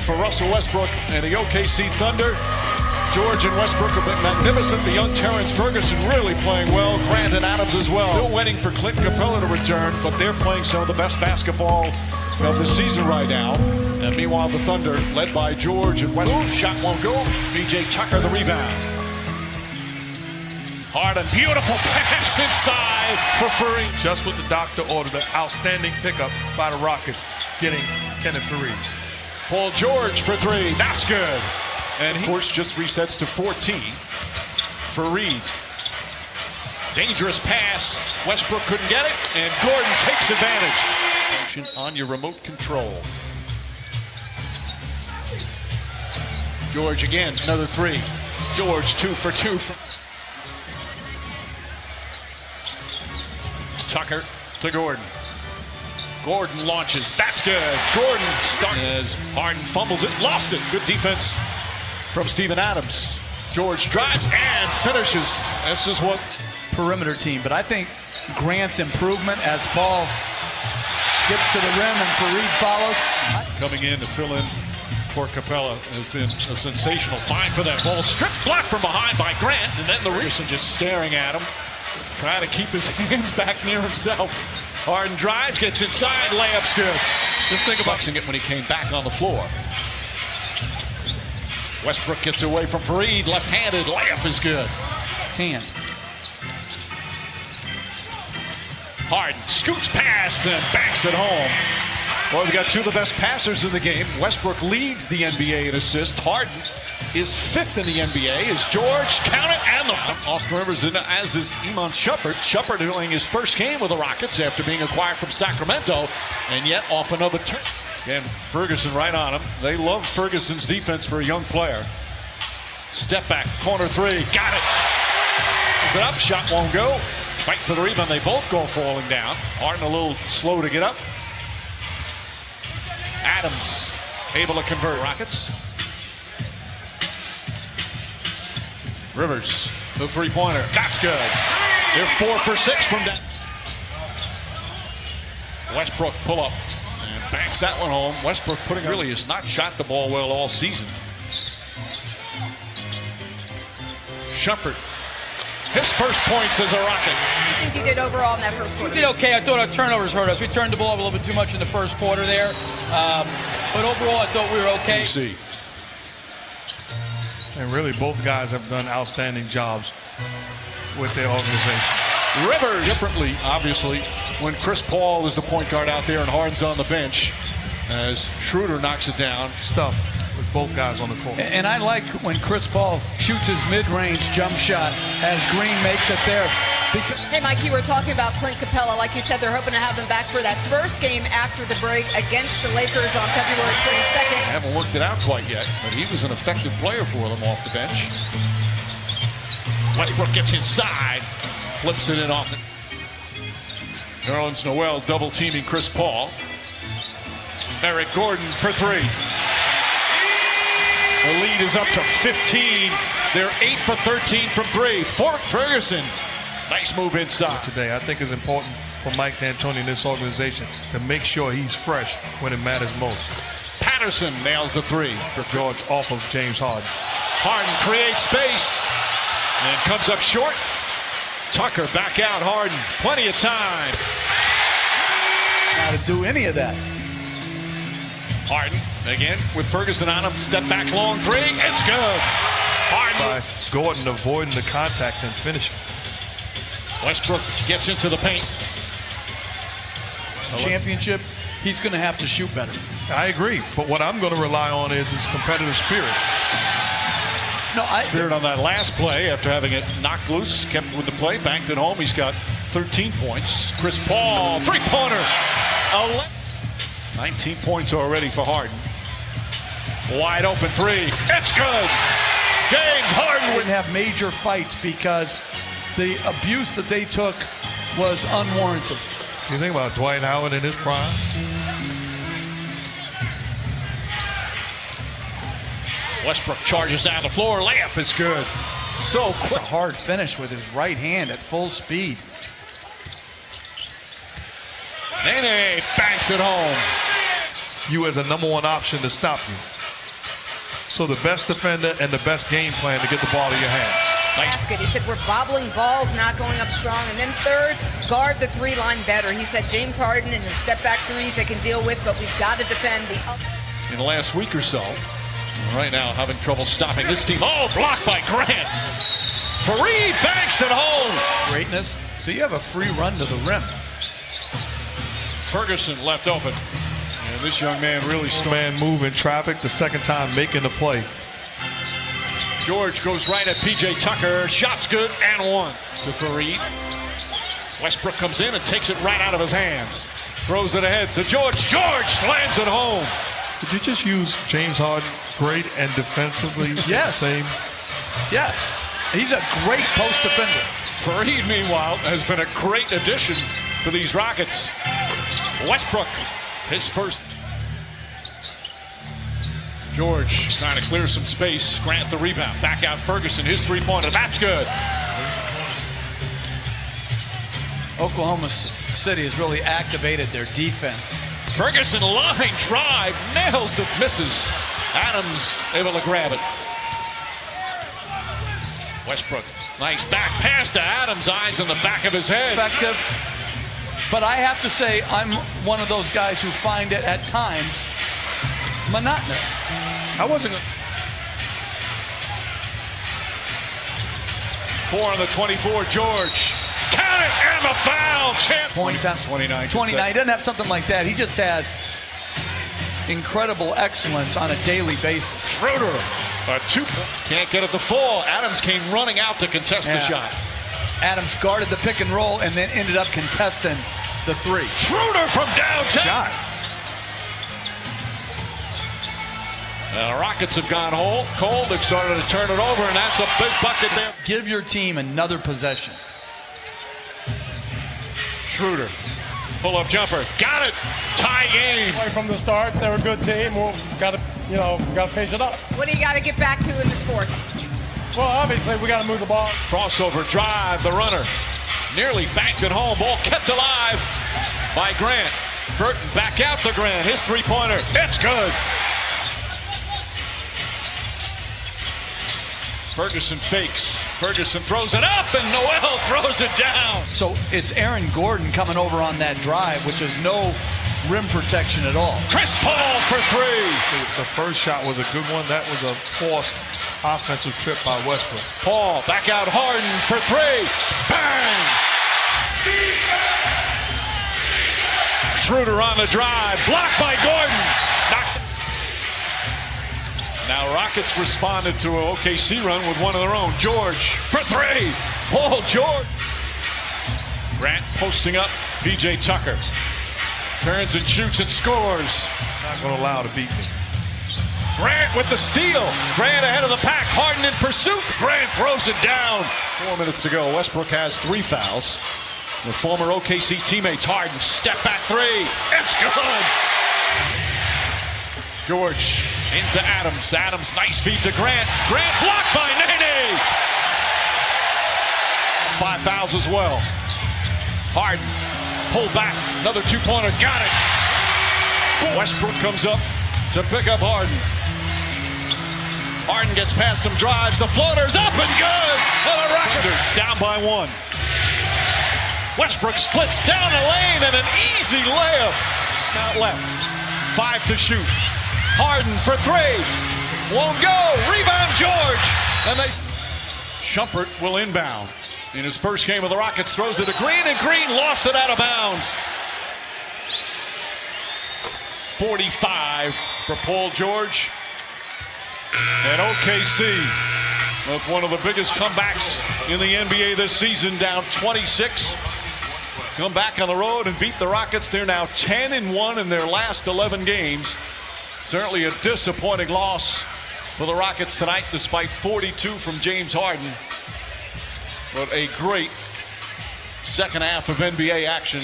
for Russell Westbrook and the OKC Thunder. George and Westbrook have been magnificent. The young Terrence Ferguson really playing well. Grant and Adams as well. Still waiting for Clint Capella to return, but they're playing some of the best basketball of the season right now. And meanwhile, the Thunder, led by George and Westbrook, shot won't go. B.J. Tucker the rebound. Harden, beautiful pass inside for Fareed. Just what the doctor ordered, an outstanding pickup by the Rockets, getting Kenneth Fareed. Paul George for three, that's good. And he, of course, just resets to 14. Fareed. Dangerous pass. Westbrook couldn't get it, and Gordon takes advantage. On your remote control. George again, another three. George 2 for 2. Tucker to Gordon. Gordon launches. That's good. Gordon starts as Harden fumbles it. Lost it. Good defense from Steven Adams. George drives and finishes. This is what perimeter team. But I think Grant's improvement as Paul gets to the rim and Fareed follows. Coming in to fill in for Capella has been a sensational find for that ball. Stripped block from behind by Grant, and then the Reason just staring at him, trying to keep his hands back near himself. Harden drives, gets inside, layup's good. Just think about it when he came back on the floor. Westbrook gets away from Fareed, left-handed, layup is good. 10. Harden scoots past and banks it home. Well, we've got two of the best passers in the game. Westbrook leads the NBA in assists. Harden is 5th in the NBA. Is George, count it, and the Austin Rivers, as is Iman Shumpert. Shumpert doing his first game with the Rockets after being acquired from Sacramento, and yet off another turn. Again, Ferguson right on him. They love Ferguson's defense for a young player. Step back, corner three, got it. Is it up? Shot won't go. Fight for the rebound. They both go falling down. Harden a little slow to get up. Adams able to convert. Rockets. Rivers, the three-pointer. That's good. They're 4 for 6 from that. Westbrook pull up and banks that one home. Westbrook really has not shot the ball well all season. Shumpert. His first points as a Rocket. I think he did overall in that first quarter. We did okay. I thought our turnovers hurt us. We turned the ball over a little bit too much in the first quarter there. But overall, I thought we were okay. See. And really, both guys have done outstanding jobs with their organization. Rivers differently, obviously, when Chris Paul is the point guard out there and Harden's on the bench, as Schroeder knocks it down. Stuff with both guys on the court. And I like when Chris Paul shoots his mid-range jump shot as Green makes it there. Hey, Mike, you were talking about Clint Capella. Like you said, they're hoping to have him back for that first game after the break against the Lakers on February 22nd. They haven't worked it out quite yet, but he was an effective player for them off the bench. Westbrook gets inside, flips it in off it. Nerlens Noel double-teaming Chris Paul. Eric Gordon for three. The lead is up to 15. They're 8 for 13 from three. Ferguson. Nice move inside. Today, I think it's important for Mike D'Antoni and this organization to make sure he's fresh when it matters most. Patterson nails the three for George off of James Harden. Harden creates space and comes up short. Tucker back out. Harden, plenty of time. Not to do any of that. Harden again with Ferguson on him. Step back long three. It's good. Harden. By Gordon avoiding the contact and finishing. Westbrook gets into the paint. Championship, he's going to have to shoot better. I agree, but what I'm going to rely on is his competitive spirit. Spirit on that last play after having it knocked loose, kept with the play, banked it home. He's got 13 points. Chris Paul, three-pointer. 19 points already for Harden. Wide open three. It's good. James Harden would have major fights because the abuse that they took was unwarranted. You think about Dwight Howard in his prime? Westbrook charges down the floor. Layup is good. So quick. It's a hard finish with his right hand at full speed. Nene banks it home. You as a #1 option to stop you. So the best defender and the best game plan to get the ball to your hand. Basket. He said we're bobbling balls, not going up strong. And then third, guard the three-line better. He said James Harden and his step-back threes they can deal with, but we've got to defend the up. In the last week or so, right now having trouble stopping this team. Oh, blocked by Grant. Fareed banks it home. Greatness. So you have a free run to the rim. Ferguson left open. And this young man really Man move in traffic the second time making the play. George goes right at P.J. Tucker. Shot's good and one to Fareed. Westbrook comes in and takes it right out of his hands. Throws it ahead to George. George slams it home. Did you just use James Harden great and defensively? Yes. Same. Yeah. He's a great post defender. Fareed, meanwhile, has been a great addition for these Rockets. Westbrook, his first. George trying to clear some space. Grant the rebound. Back out Ferguson. His three-pointer. That's good. Oklahoma City has really activated their defense. Ferguson line drive. Nails it. Misses. Adams able to grab it. Westbrook. Nice back pass to Adams. Eyes in the back of his head. Effective. But I have to say, I'm one of those guys who find it at times monotonous. I wasn't. 4 on the 24. George. Count it and the foul. Champ. Points out 29. 29. He doesn't have something like that. He just has incredible excellence on a daily basis. Schroeder. A 2. Can't get it to fall. Adams came running out to contest the shot. Adams guarded the pick and roll and then ended up contesting the three. Schroeder from downtown. The Rockets have gone cold. They've started to turn it over, and that's a big bucket there. Give your team another possession. Schroeder. Pull-up jumper. Got it. Tie game. Right from the start, they're a good team. We'll got to finish it up. What do you got to get back to in this fourth? Well, obviously, we got to move the ball. Crossover drive. The runner nearly banked it home. Ball kept alive by Grant. Burton back out to Grant. His three-pointer. It's good. Ferguson fakes. Ferguson throws it up, and Noel throws it down. So it's Aaron Gordon coming over on that drive, which is no rim protection at all. Chris Paul for 3. The first shot was a good one. That was a forced offensive trip by Westbrook. Paul back out Harden for 3. Bang! Schroeder on the drive. Blocked by Gordon. Now Rockets responded to an OKC run with one of their own. George for 3. Paul George. Grant posting up. P.J. Tucker turns and shoots and scores. Not going to allow to beat me. Grant with the steal. Grant ahead of the pack. Harden in pursuit. Grant throws it down. 4 minutes to go. Westbrook has 3 fouls. The former OKC teammates. Harden step back 3. It's good. George into Adams. Adams nice feed to Grant. Grant blocked by Nene. 5 fouls as well. Harden pulled back. Another 2-pointer. Got it. Westbrook comes up to pick up Harden. Harden gets past him, drives, the floater's up and good for the Rockets. Down by 1. Westbrook splits down the lane and an easy layup. Not left. 5 to shoot. Harden for 3. Won't go. Rebound George. And Shumpert will inbound. In his first game of the Rockets, throws it to Green, and Green lost it out of bounds. 45 for Paul George. And OKC with one of the biggest comebacks in the NBA this season, down 26. Come back on the road and beat the Rockets. They're now 10-1 in their last 11 games. Certainly a disappointing loss for the Rockets tonight, despite 42 from James Harden. But a great second half of NBA action.